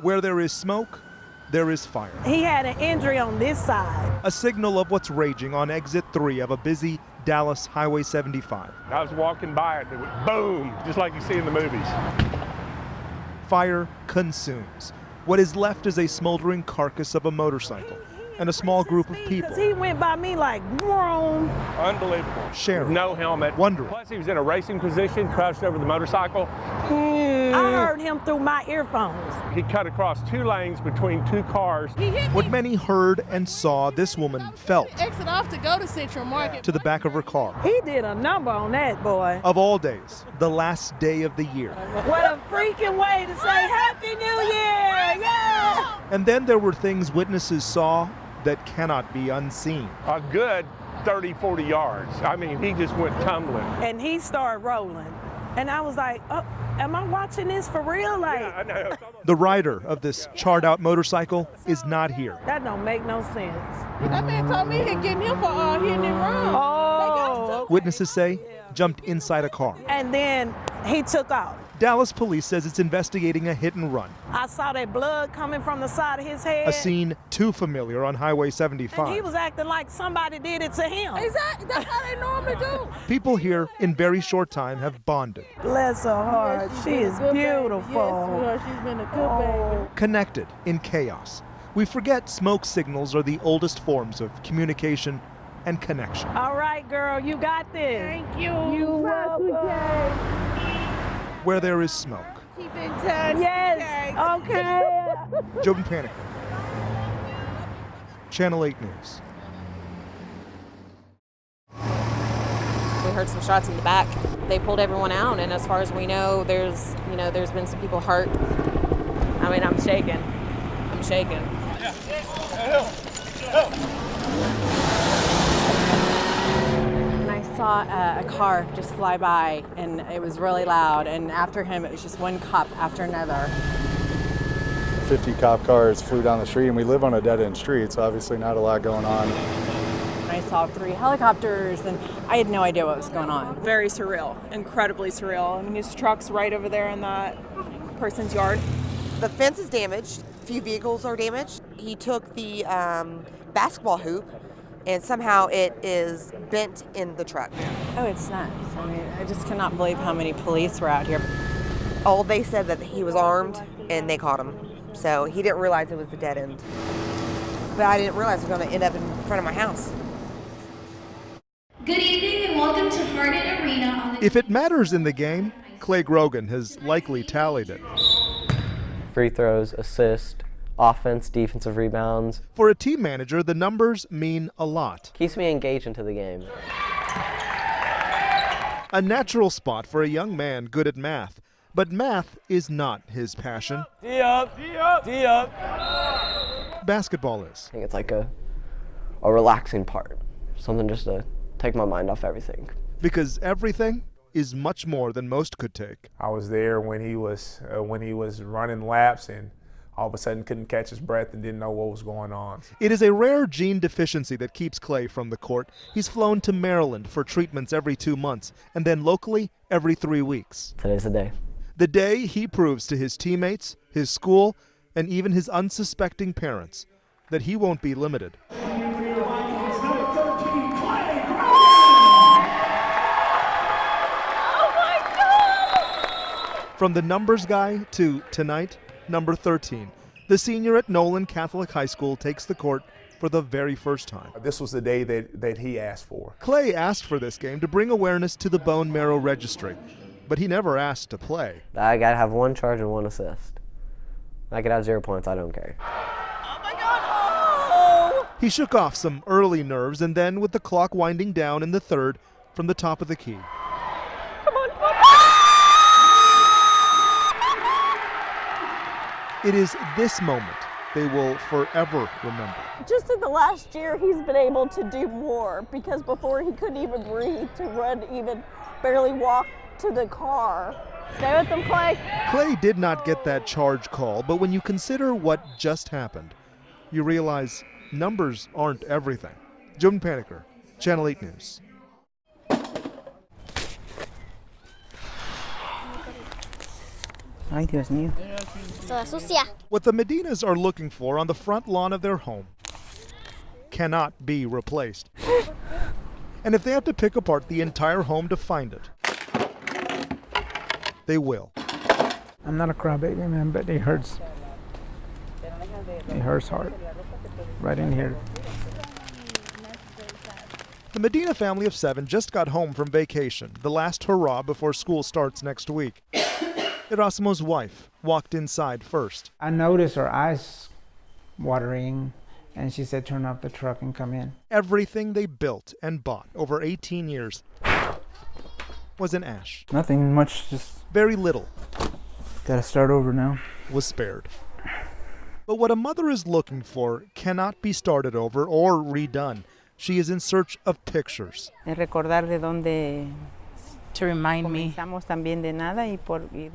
Where there is smoke, there is fire. He had an injury on this side. A signal of what's raging on exit 3 of a busy Dallas Highway 75. I was walking by it, and it went boom, just like you see in the movies. Fire consumes. What is left is a smoldering carcass of a motorcycle and a small group of people. Because he went by me like, vroom. Unbelievable. Sharing. No helmet. Wondering. Plus, he was in a racing position, crouched over the motorcycle. I heard him through my earphones. He cut across 2 lanes between 2 cars. What many heard and saw, this woman felt Exit off to go to Central Market. to the back of her car. He did a number on that boy. Of all days, the last day of the year. What a freaking way to say Happy New Year! Yeah! And then there were things witnesses saw that cannot be unseen. A good 30, 40 yards. I mean, he just went tumbling. And he started rolling. And I was like, oh, am I watching this for real? Like, Yeah, I know. The rider of this charred out motorcycle is not here. that don't make no sense. That man told me he'd get him for hitting and run. Oh. Witnesses say jumped inside a car. And then he took off. Dallas police says it's investigating a hit and run, I saw that blood coming from the side of his head. a scene too familiar on Highway And he 75. was acting like somebody did it to him. Exactly. That's how they normally do. People here in very short time have bonded, Bless her heart. She is beautiful. Yes, she's been a good baby. connected in chaos. We forget smoke signals are the oldest forms of communication and connection. All right, girl, you got this. Thank you. You welcome. Where there is smoke. Keep in touch. Yes. Okay. Jobin Panic. Channel 8 News. We heard some shots in the back. They pulled everyone out, and as far as we know, there's been some people hurt. I mean, I'm shaking. I'm shaking. And I saw a car just fly by, and it was really loud, and after him, it was just one cop after another. 50 cop cars flew down the street, and we live on a dead-end street, so obviously not a lot going on. And I saw 3 helicopters, and I had no idea what was going on. Very surreal, incredibly surreal. I mean, his truck's right over there in that person's yard. The fence is damaged. A few vehicles are damaged. He took the basketball hoop, and somehow it is bent in the truck. Oh, it's nuts. I mean, I just cannot believe how many police were out here. Oh, they said that he was armed, and they caught him. So he didn't realize it was a dead end. But I didn't realize it was going to end up in front of my house. Good evening and welcome to Hardin Arena on the... If it matters in the game, Clay Grogan has likely tallied it. Free throws, assists, offense, defensive rebounds. For a team manager, the numbers mean a lot. Keeps me engaged into the game. A natural spot for a young man good at math. But math is not his passion. D up, D up, D up. Basketball is. I think it's like a relaxing part. Something just to take my mind off everything. Because everything is much more than most could take. I was there when he was running laps, and all of a sudden couldn't catch his breath and didn't know what was going on. It is a rare gene deficiency that keeps Clay from the court. He's flown to Maryland for treatments every 2 months, and then locally every 3 weeks. Today's the day. The day he proves to his teammates, his school, and even his unsuspecting parents that he won't be limited. From the numbers guy to tonight, number 13. The senior at Nolan Catholic High School takes the court for the very first time. This was the day that he asked for. Clay asked for this game to bring awareness to the bone marrow registry, but he never asked to play. I gotta have 1 charge and 1 assist. I could have 0 points, I don't care. Oh my God! Oh! He shook off some early nerves, and then with the clock winding down in the third from the top of the key. Come on, come on! It is this moment they will forever remember. Just in the last year, he's been able to do more, because before he couldn't even breathe, to run, even barely walk to the car. Stay with them, Clay. Clay did not get that charge call, but when you consider what just happened, you realize numbers aren't everything. Jobin Paniker, Channel 8 News. I think it was new. toda sucia. What the Medinas are looking for on the front lawn of their home cannot be replaced. And if they have to pick apart the entire home to find it, they will. I'm not a crybaby, man, but it hurts. It hurts hard. Right in here. The Medina family of 7 just got home from vacation, the last hurrah before school starts next week. Erasmo's wife walked inside first. I noticed her eyes watering, and she said, turn off the truck and come in. Everything they built and bought over 18 years was in ash. Nothing much, just very little. Gotta start over now. Was spared. But what a mother is looking for cannot be started over or redone. She is in search of pictures. Recordar de donde to remind me también de nada y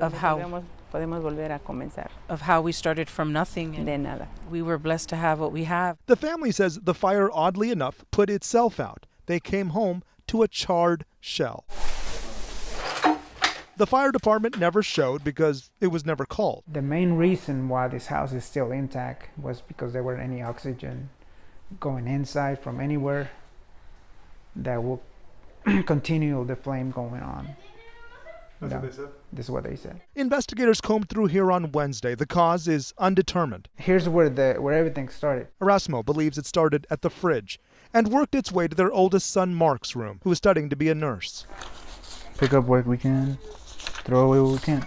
of how podemos volver a comenzar. Of how we started from nothing and de nada. We were blessed to have what we have. The family says the fire, oddly enough, put itself out. They came home to a charred shell. The fire department never showed because it was never called. The main reason why this house is still intact was because there weren't any oxygen going inside from anywhere that will continue the flame going on. That's what they said? This is what they said. Investigators combed through here on Wednesday. The cause is undetermined. Here's where everything started. Erasmo believes it started at the fridge and worked its way to their oldest son Mark's room, who was studying to be a nurse. Pick up what we can, throw away what we can't.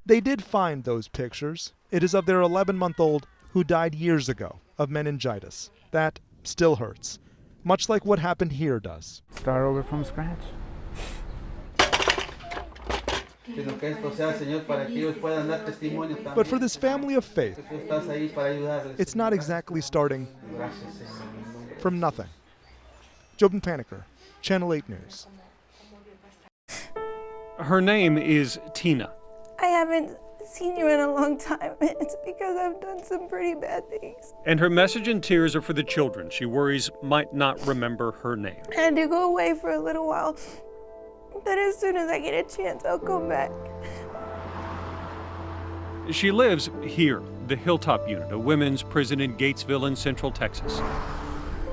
They did find those pictures. It is of their 11-month-old who died years ago of meningitis. That still hurts, much like what happened here does. Start over from scratch. But for this family of faith, it's not exactly starting from nothing. Jobin Paniker, Channel 8 News. Her name is Tina. I haven't seen you in a long time. It's because I've done some pretty bad things. And her message in tears are for the children she worries might not remember her name. I had to go away for a little while, but as soon as I get a chance, I'll come back. She lives here, the Hilltop Unit, a women's prison in Gatesville in Central Texas.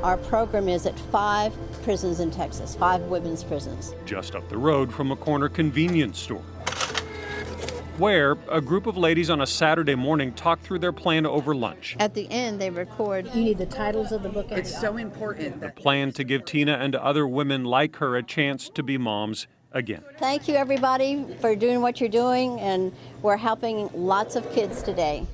Our program is at 5 prisons in Texas, 5 women's prisons. Just up the road from a corner convenience store, where a group of ladies on a Saturday morning talk through their plan over lunch. At the end, they record. You need the titles of the book. It's so important. The plan to give Tina and other women like her a chance to be moms again. Thank you, everybody, for doing what you're doing, and we're helping lots of kids today.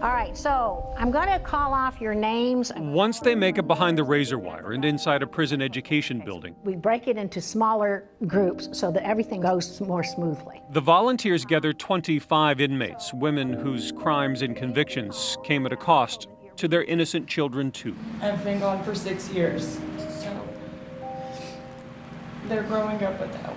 All right, so I'm going to call off your names. Once they make it behind the razor wire and inside a prison education building, we break it into smaller groups so that everything goes more smoothly. The volunteers gather 25 inmates, women whose crimes and convictions came at a cost to their innocent children, too. I've been gone for 6 years, so they're growing up without.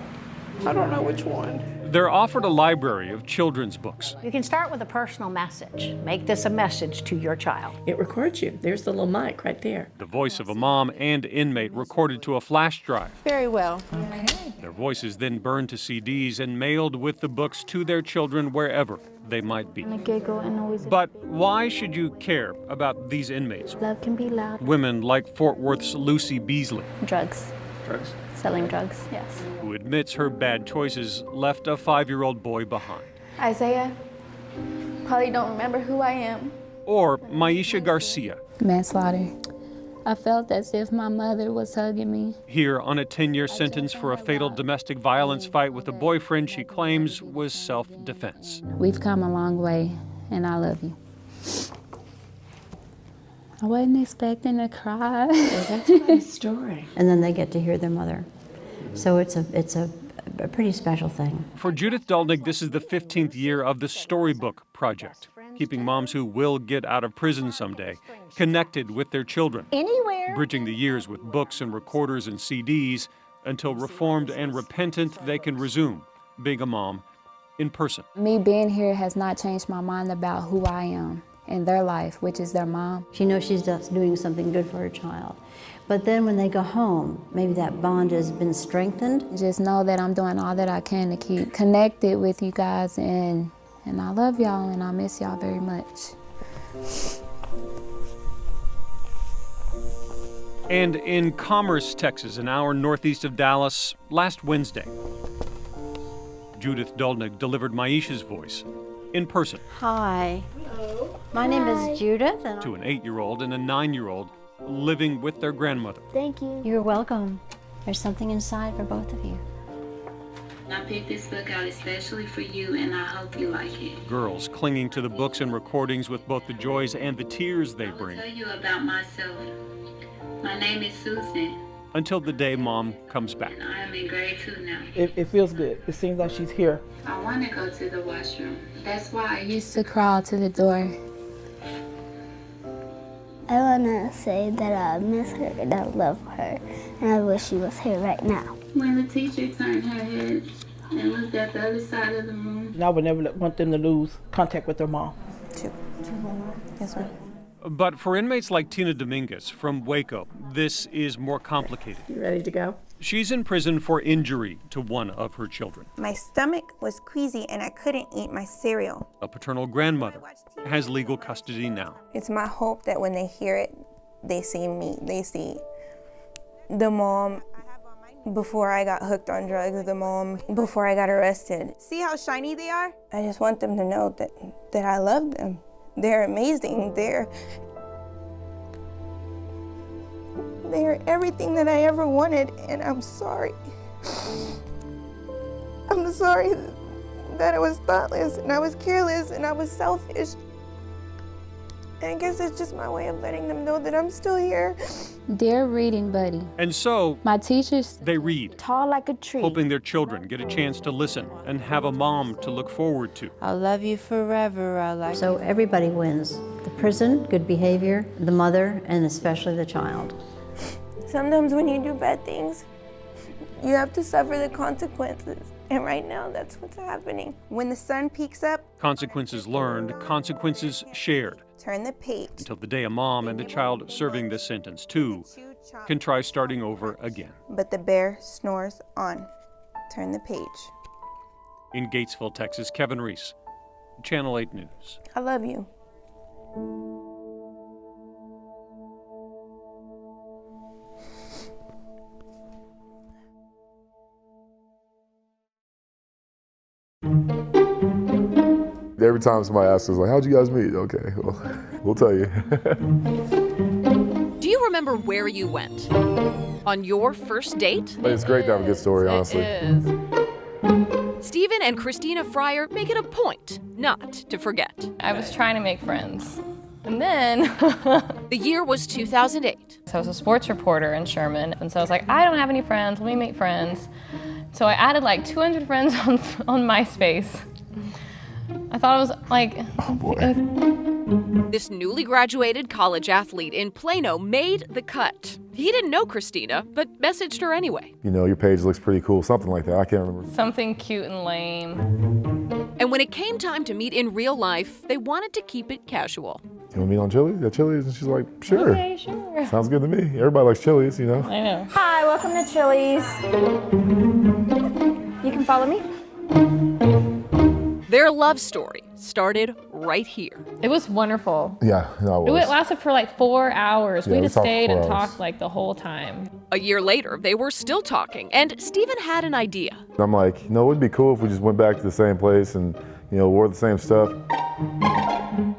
I don't know which one. They're offered a library of children's books. You can start with a personal message. Make this a message to your child. It records you. There's the little mic right there. The voice of a mom and inmate recorded to a flash drive. Very well. Okay. Their voices then burned to CDs and mailed with the books to their children wherever they might be. But why should you care about these inmates? Love can be loud. Women like Fort Worth's Lucy Beasley. Drugs. Drugs? Selling drugs, yes. Who admits her bad choices left a 5-year-old boy behind. Isaiah probably don't remember who I am. Or Maisha Garcia. Manslaughter. I felt as if my mother was hugging me. Here on a 10-year sentence for a fatal domestic violence fight with a boyfriend she claims was self-defense. We've come a long way, and I love you. I wasn't expecting to cry. Well, that's a nice story. And then they get to hear their mother. So it's a pretty special thing. For Judith Dolnig, this is the 15th year of the Storybook Project, keeping moms who will get out of prison someday connected with their children. Anywhere. Bridging the years with books and recorders and CDs until reformed and repentant they can resume being a mom in person. Me being here has not changed my mind about who I am in their life, which is their mom. She knows she's just doing something good for her child. But then when they go home, maybe that bond has been strengthened. Just know that I'm doing all that I can to keep connected with you guys and And I love y'all and I miss y'all very much. And in Commerce, Texas, an hour northeast of Dallas, last Wednesday, Judith Dolnick delivered Maisha's voice in person. Hi. My name is Judith. And to an 8-year-old and a 9-year-old living with their grandmother. Thank you. You're welcome. There's something inside for both of you. I picked this book out especially for you, and I hope you like it. Girls clinging to the books and recordings with both the joys and the tears they bring. I'll tell you about myself. My name is Susan. Until the day Mom comes back. I am in grade 2 now. It feels good. It seems like she's here. I want to go to the washroom. That's why I used to crawl to the door. I want to say that I miss her and I love her, and I wish she was here right now. When the teacher turned her head and looked at the other side of the room. And I would never want them to lose contact with their mom. Yes, ma'am. But for inmates like Tina Dominguez from Waco, this is more complicated. You ready to go? She's in prison for injury to one of her children. My stomach was queasy and I couldn't eat my cereal. A paternal grandmother has legal custody now. It's my hope that when they hear it, they see me. They see the mom before I got hooked on drugs, the mom before I got arrested. See how shiny they are? I just want them to know that I love them. They're amazing. They're everything that I ever wanted, and I'm sorry. I'm sorry that I was thoughtless, and I was careless, and I was selfish. And I guess it's just my way of letting them know that I'm still here. Dear reading buddy. And so, my teachers, they read, tall like a tree, hoping their children get a chance to listen and have a mom to look forward to. I'll love you forever. I like So everybody wins. The prison, good behavior, the mother, and especially the child. Sometimes when you do bad things, you have to suffer the consequences. And right now, that's what's happening. When the sun peaks up, Consequences learned, consequences shared. turn the page. Until the day a mom and a child serving this sentence, too, can try starting over again. But the bear snores on. Turn the page. In Gatesville, Texas, Kevin Reese, Channel 8 News. I love you. Every time somebody asks us, like, how'd you guys meet? Okay, well, we'll tell you. Do you remember where you went? On your first date? It's great to have a good story, honestly. It is. Stephen and Christina Fryer make it a point not to forget. I was trying to make friends. And then the year was 2008. So I was a sports reporter in Sherman. And so I was like, I don't have any friends. Let me make friends. So I added like 200 friends on MySpace. I thought it was like... Oh, boy. This newly graduated college athlete in Plano made the cut. He didn't know Christina, but messaged her anyway. You know, your page looks pretty cool, something like that. I can't remember. Something cute and lame. And when it came time to meet in real life, they wanted to keep it casual. You want to meet on Chili's? Yeah, Chili's? And she's like, sure. Okay, sure. Sounds good to me. Everybody likes Chili's, you know. I know. Hi, welcome to Chili's. You can follow me. Their love story started right here. It was wonderful. Yeah, no, it was. It lasted for like 4 hours. Yeah, we we just talked stayed for and 4 hours. talked like the whole time. A year later, they were still talking, and Stephen had an idea. I'm like, you know, it would be cool if we just went back to the same place and, you know, wore the same stuff.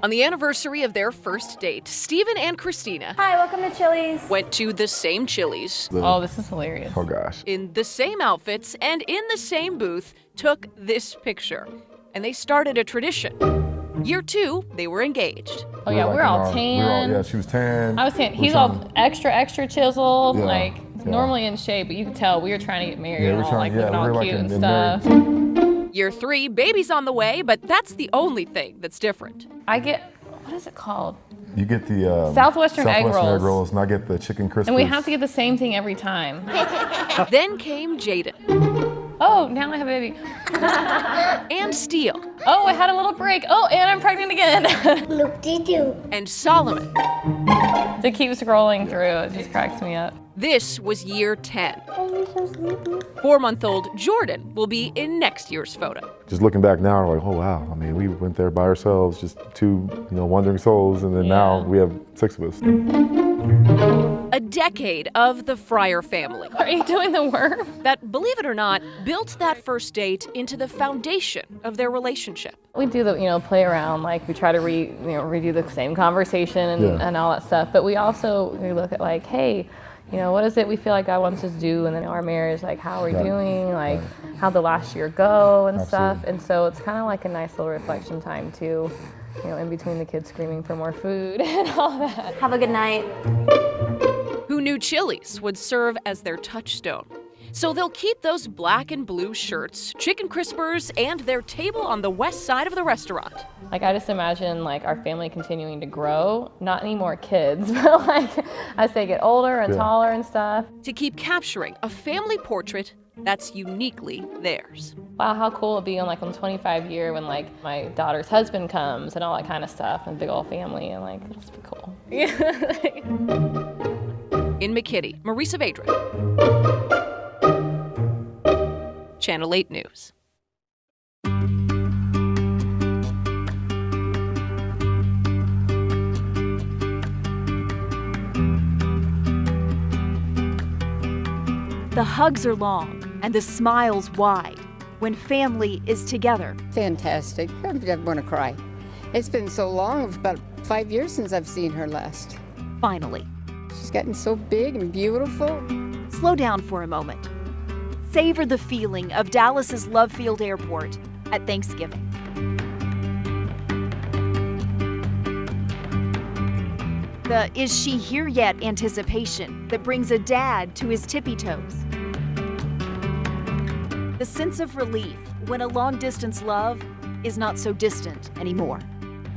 On the anniversary of their first date, Stephen and Christina Hi, welcome to Chili's. went to the same Chili's. Oh, this is hilarious. Oh, gosh. In the same outfits and in the same booth, took this picture. And they started a tradition. Year 2, they were engaged. Oh yeah, we're all We tan. were all, yeah, she was tan. I was tan. We He's were all trying- extra chiseled, Yeah, like yeah. normally in shape, but you could tell we were trying to get married Yeah, and we're all trying- like looking yeah, all we're like cute in- and in stuff. married. Year 3, baby's on the way, but that's the only thing that's different. I get, what is it called? You get the Southwestern egg rolls. and I get the chicken crispers. And we have to get the same thing every time. Then came Jaden. Oh, now I have a baby. And Steele. Oh, I had a little break. Oh, and I'm pregnant again. Loop-dee-doo. And Solomon. To keep scrolling through, it just cracks me up. This was year 10. Oh, you're so sleepy. 4-month-old Jordan will be in next year's photo. Just looking back now, we're like, oh wow, I mean, we went there by ourselves, just two, wandering souls, and then now we have 6 of us. A decade of the Fryer family. Are you doing the work? That, believe it or not, built that first date into the foundation of their relationship. We do the, play around, like we try to redo the same conversation and all that stuff. But we look at like, hey, what is it we feel like God wants us to do? And then our marriage, like, how are we doing? Like, how'd the last year go and stuff. And so it's kind of like a nice little reflection time too, in between the kids screaming for more food and all that. Have a good night. Who knew Chili's would serve as their touchstone? So they'll keep those black and blue shirts, chicken crispers, and their table on the west side of the restaurant. Like, I just imagine, like, our family continuing to grow. Not any more kids, but, like, as they get older and taller and stuff. To keep capturing a family portrait that's uniquely theirs. Wow, how cool it'd be on, like, on the 25 year when, like, my daughter's husband comes and all that kind of stuff, and big old family, and, like, it'll just be cool. In McKinney, Marisa Vedra. Channel 8 News. The hugs are long and the smiles wide when family is together. Fantastic. I want to cry. It's been so long, about 5 years since I've seen her last. Finally. She's gotten so big and beautiful. Slow down for a moment. Savor the feeling of Dallas's Love Field Airport at Thanksgiving. The "is she here yet" anticipation that brings a dad to his tippy toes. The sense of relief when a long-distance love is not so distant anymore.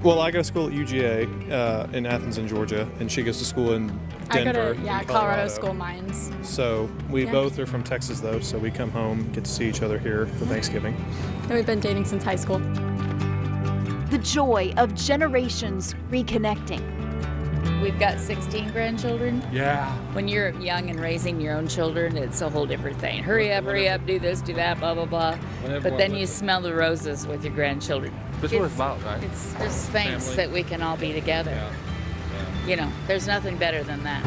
Well, I go to school at UGA in Athens in Georgia, and she goes to school in Denver. I go to Colorado School Mines. So we both are from Texas, though, so we come home, get to see each other here for Thanksgiving. And we've been dating since high school. The joy of generations reconnecting. We've got 16 grandchildren. Yeah. When you're young and raising your own children, it's a whole different thing. Hurry up, do this, do that, blah, blah, blah. But then you smell the roses with your grandchildren. That's what it's about, right? It's just thanks Family. that we can all be together. Yeah. There's nothing better than that.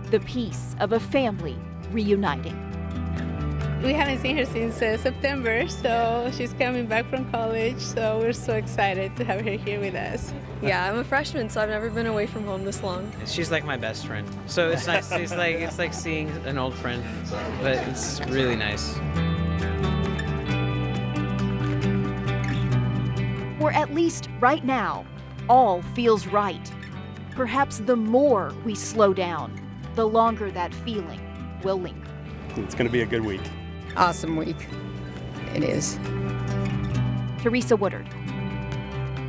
The peace of a family reuniting. We haven't seen her since September, so she's coming back from college, so we're so excited to have her here with us. Yeah, I'm a freshman, so I've never been away from home this long. She's like my best friend, so it's nice. It's like seeing an old friend, but it's really nice. Or at least right now, all feels right. Perhaps the more we slow down, the longer that feeling will linger. It's going to be a good week. Awesome week. It is. Teresa Woodard,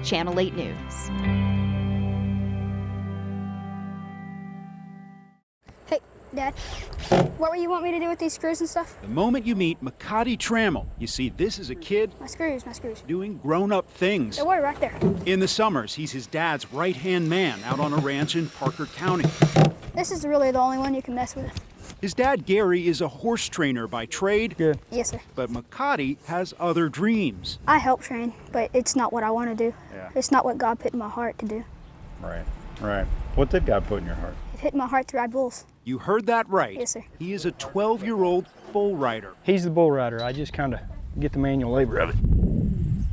Channel 8 News. Hey, Dad, what do you want me to do with these screws and stuff? The moment you meet Makati Trammell, you see this is a kid My screws. doing grown-up things. They were right there. In the summers, he's his dad's right-hand man out on a ranch in Parker County. This is really the only one you can mess with. His dad, Gary, is a horse trainer by trade. Good. Yes, sir. But Makati has other dreams. I help train, but it's not what I want to do. Yeah. It's not what God put in my heart to do. Right. What did God put in your heart? It hit my heart to ride bulls. You heard that right. Yes, sir. He is a 12-year-old bull rider. He's the bull rider. I just kind of get the manual labor of it.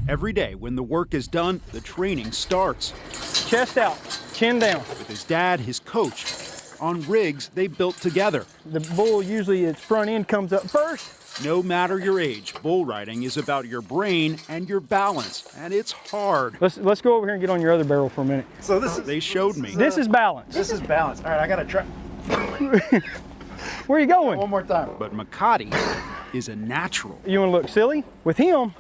Every day when the work is done, the training starts. Chest out, chin down. With his dad, his coach, on rigs they built together. The bull, usually its front end comes up first. No matter your age, bull riding is about your brain and your balance, and it's hard. Let's go over here and get on your other barrel for a minute. So they showed me. This is balance. This is balance. All right, I gotta try. Where are you going? One more time. But Makati is a natural. You wanna look silly? With him,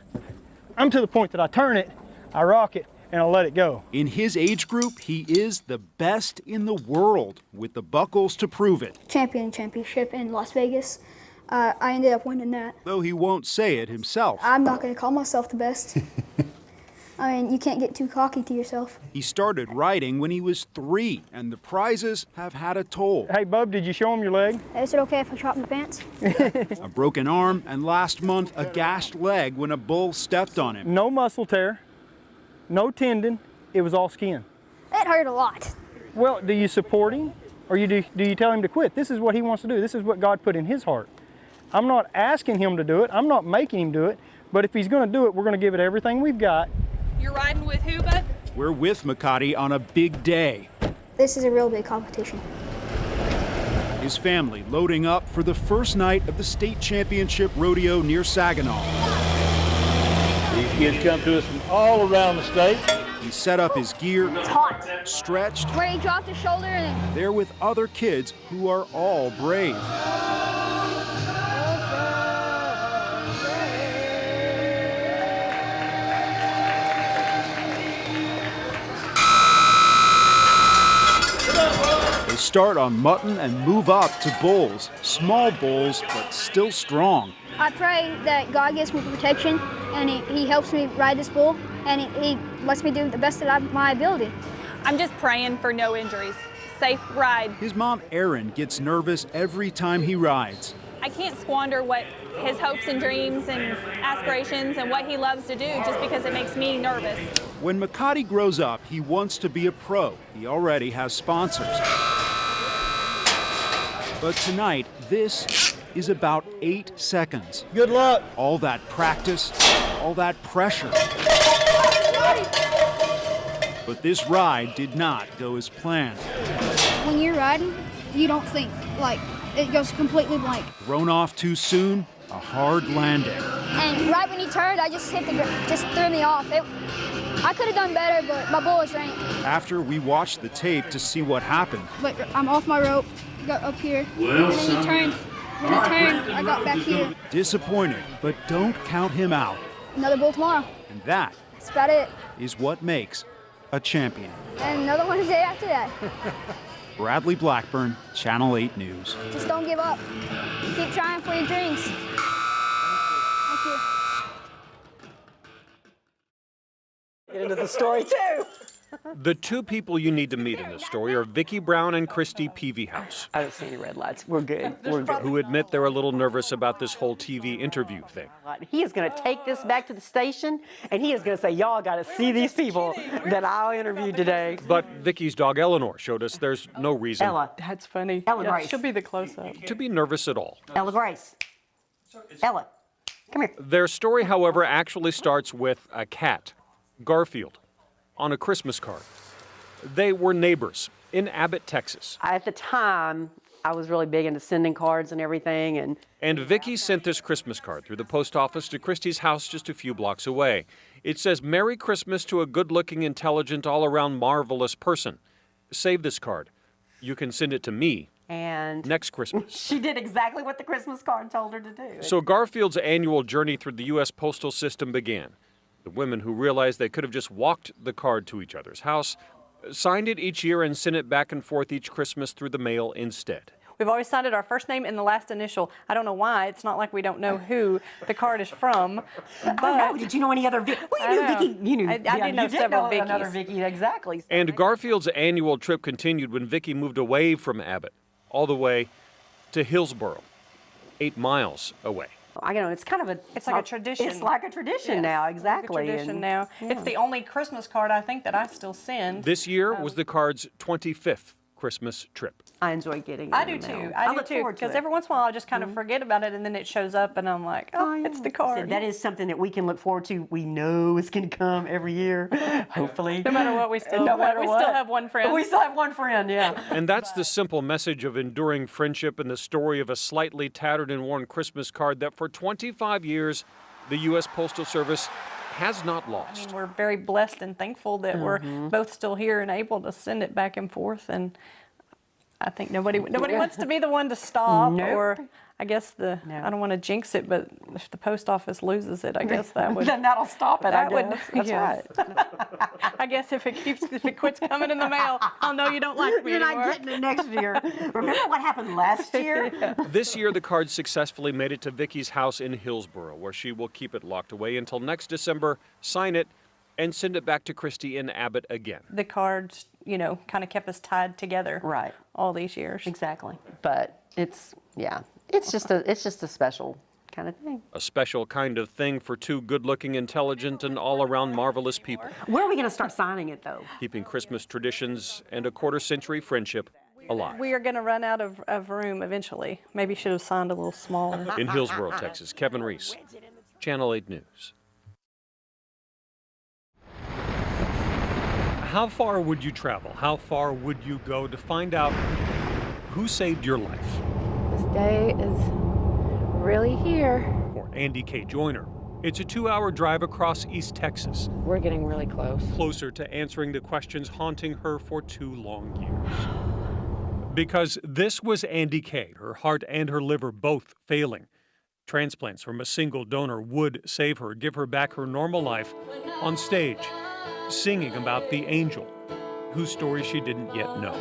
I'm to the point that I turn it, I rock it, and I'll let it go. In his age group, he is the best in the world, with the buckles to prove it. Championship in Las Vegas. I ended up winning that. Though he won't say it himself. I'm not going to call myself the best. I mean, you can't get too cocky to yourself. He started riding when he was 3, and the prizes have had a toll. Hey, Bub, did you show him your leg? Is it okay if I drop my pants? A broken arm, and last month, a gashed leg when a bull stepped on him. No muscle tear, no tendon, it was all skin. It hurt a lot. Well, do you support him, or do you tell him to quit? This is what he wants to do. This is what God put in his heart. I'm not asking him to do it. I'm not making him do it. But if he's going to do it, we're going to give it everything we've got. You're riding with who, bud? We're with Makati on a big day. This is a real big competition. His family loading up for the first night of the state championship rodeo near Saginaw. These kids come to us from all around the state. He set up his gear, It's hot. stretched. Where he dropped his shoulder and There with other kids who are all brave. They start on mutton and move up to bulls. Small bulls, but still strong. I pray that God gives me protection and he helps me ride this bull and he lets me do the best of my ability. I'm just praying for no injuries. Safe ride. His mom, Erin, gets nervous every time he rides. I can't squander what his hopes and dreams and aspirations and what he loves to do just because it makes me nervous. When Makati grows up, he wants to be a pro. He already has sponsors. But tonight, this is about 8 seconds. Good luck. All that practice, all that pressure. But this ride did not go as planned. When you're riding, you don't think. Like, it goes completely blank. Thrown off too soon, a hard landing. And right when he turned, I just hit the ground, just threw me off. I could have done better, but my bull was rank. After we watched the tape to see what happened, But I'm off my rope, got up here, and then he turned. When he turned, I got back here. disappointed, but don't count him out. Another bull tomorrow. And that That's about it. is what makes a champion. And another one the day after that. Bradley Blackburn, Channel 8 News. Just don't give up. Keep trying for your dreams. Thank you. Get into the story too. The two people you need to meet in this story are Vicki Brown and Christy Peavyhouse. I don't see any red lights. We're good. We're good. Who admit they're a little nervous about this whole TV interview thing. He is going to take this back to the station, and he is going to say, y'all got to see these people that I interviewed today. But Vicki's dog Eleanor showed us there's no reason Ella. That's funny. Ella Yeah, Grace. she'll be the close-up. to be nervous at all. Ella Grace. Ella, come here. Their story, however, actually starts with a cat, Garfield, on a Christmas card. They were neighbors in Abbott, Texas. At the time, I was really big into sending cards and everything. And Vicki sent this Christmas card through the post office to Christy's house just a few blocks away. It says, "Merry Christmas to a good-looking, intelligent, all-around marvelous person. Save this card. You can send it to me And next Christmas." she did exactly what the Christmas card told her to do. So Garfield's annual journey through the U.S. postal system began. The women who realized they could have just walked the card to each other's house signed it each year and sent it back and forth each Christmas through the mail instead. We've always signed it our first name and the last initial. I don't know why. It's not like we don't know who the card is from. But oh, no. Did you know any other Vicky? Well, you knew Vicky. You knew. I did know several Vickies. Another Vicky, exactly. And Garfield's annual trip continued when Vicki moved away from Abbott, all the way to Hillsboro, 8 miles away. I know it's kind of a. It's like a tradition. It's like a tradition now, exactly. Like a tradition now. Yeah. It's the only Christmas card I think that I still send. This year was the card's 25th Christmas trip. I enjoy getting it. I do too. I do too. Because every once in a while I just kind of forget about it and then it shows up and I'm like, oh, it's the card. So that is something that we can look forward to. We know it's going to come every year, hopefully. No matter what, we still still have one friend. We still have one friend, yeah. And that's the simple message of enduring friendship and the story of a slightly tattered and worn Christmas card that for 25 years the U.S. Postal Service has not lost. I mean, we're very blessed and thankful that we're both still here and able to send it back and forth. And I think nobody wants to be the one to stop. Nope. Or I guess I don't want to jinx it, but if the post office loses it, I guess that would. Then that'll stop it. That I guess. That's right. I guess if it quits coming in the mail, I'll know you don't like me You're anymore. not getting it next year. Remember what happened last year? This year, the card successfully made it to Vicki's house in Hillsboro, where she will keep it locked away until next December, sign it, and send it back to Christy in Abbott again. The cards, kind of kept us tied together. Right. All these years. Exactly. But it's just a special kind of thing. A special kind of thing for two good-looking, intelligent, and all-around marvelous people. Where are we going to start signing it, though? Keeping Christmas traditions and a quarter-century friendship alive. We are going to run out of room eventually. Maybe should have signed a little smaller. In Hillsboro, Texas, Kevin Reese, Channel 8 News. How far would you travel? How far would you go to find out who saved your life? This day is really here. For Andy K. Joyner, it's a 2-hour drive across East Texas. We're getting really close. Closer to answering the questions haunting her for 2 long years. Because this was Andy K., her heart and her liver both failing. Transplants from a single donor would save her, give her back her normal life on stage, singing about the angel, whose story she didn't yet know.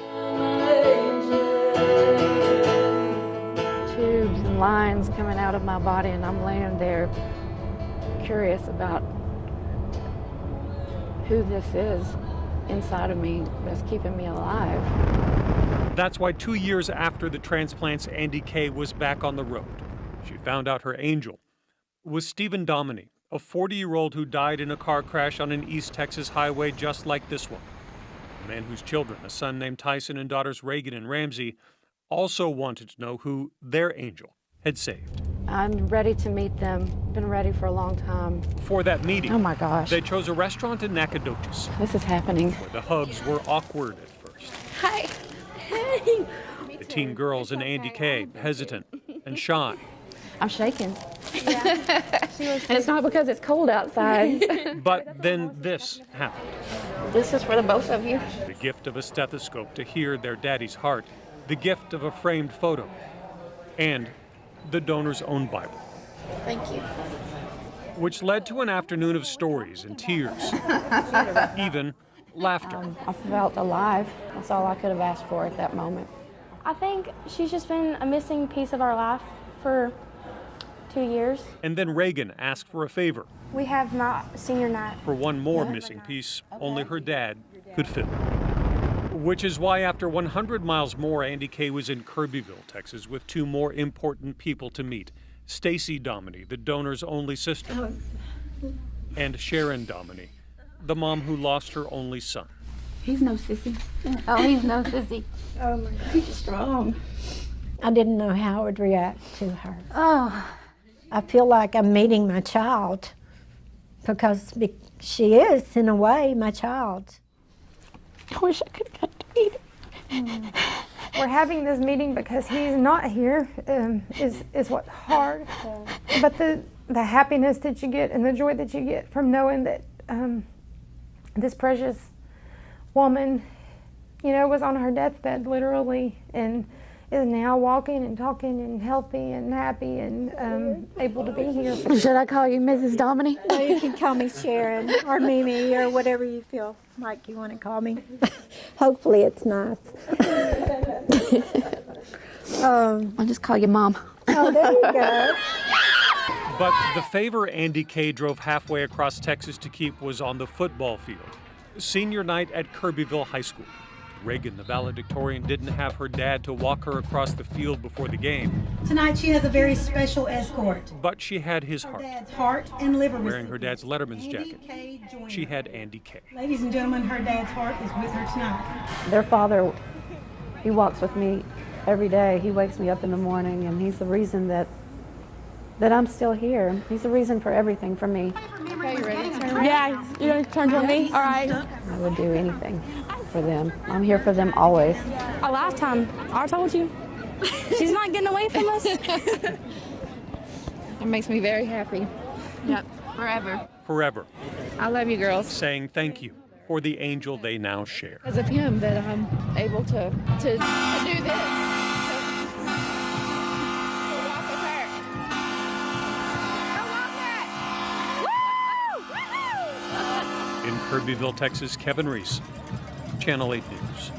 Tubes and lines coming out of my body, and I'm laying there curious about who this is inside of me that's keeping me alive. That's why 2 years after the transplants, Andy K. was back on the road. She found out her angel was Stephen Dominy, a 40-year-old who died in a car crash on an East Texas highway just like this one. A man whose children, a son named Tyson and daughters Reagan and Ramsey, also wanted to know who their angel had saved. I'm ready to meet them. Been ready for a long time. For that meeting, oh my gosh, they chose a restaurant in Nacogdoches. This is happening. Where the hugs were awkward at first. Hi. Hey. The teen girls and Andy K. hesitant and shy. I'm shaking. Yeah. And it's not because it's cold outside. But then this happened. This is for the both of you. The gift of a stethoscope to hear their daddy's heart, the gift of a framed photo, and the donor's own Bible. Thank you. Which led to an afternoon of stories and tears, even laughter. I felt alive. That's all I could have asked for at that moment. I think she's just been a missing piece of our life for 2 years. And then Reagan asked for a favor. We have my senior night. For one more missing piece only her dad could fill. Which is why after 100 miles more, Andy K. was in Kirbyville, Texas, with 2 more important people to meet. Stacy Dominy, the donor's only sister, and Sharon Dominy, the mom who lost her only son. He's no sissy. Oh, he's no sissy. Oh my God, he's strong. I didn't know how I would react to her. Oh. I feel like I'm meeting my child because she is, in a way, my child. I wish I could have got to meet her. We're having this meeting because he's not here, is what's hard. But the happiness that you get and the joy that you get from knowing that this precious woman, was on her deathbed literally and is now walking and talking and healthy and happy and able to be here. Should I call you Mrs. Dominy? No, you can call me Sharon or Mimi or whatever you feel like you want to call me. Hopefully it's nice. I'll just call you Mom. Oh, there you go. But the favor Andy K. drove halfway across Texas to keep was on the football field. Senior night at Kirbyville High School. Reagan, the valedictorian, didn't have her dad to walk her across the field before the game. Tonight she has a very special escort. But she had his Her heart. dad's heart and liver. Wearing her dad's Letterman's Andy jacket, K. Joyner. she had Andy K. Ladies and gentlemen, her dad's heart is with her tonight. Their father, he walks with me every day. He wakes me up in the morning, and he's the reason that I'm still here. He's the reason for everything for me. Okay, you ready? Yeah, you're going to turn to me? All right. I would do anything for them. I'm here for them always. A lifetime. I told you. She's not getting away from us. It makes me very happy. Yep, forever. Forever. I love you, girls. Saying thank you for the angel they now share. Because of him that I'm able to do this. In Kirbyville, Texas, Kevin Reese, Channel 8 News.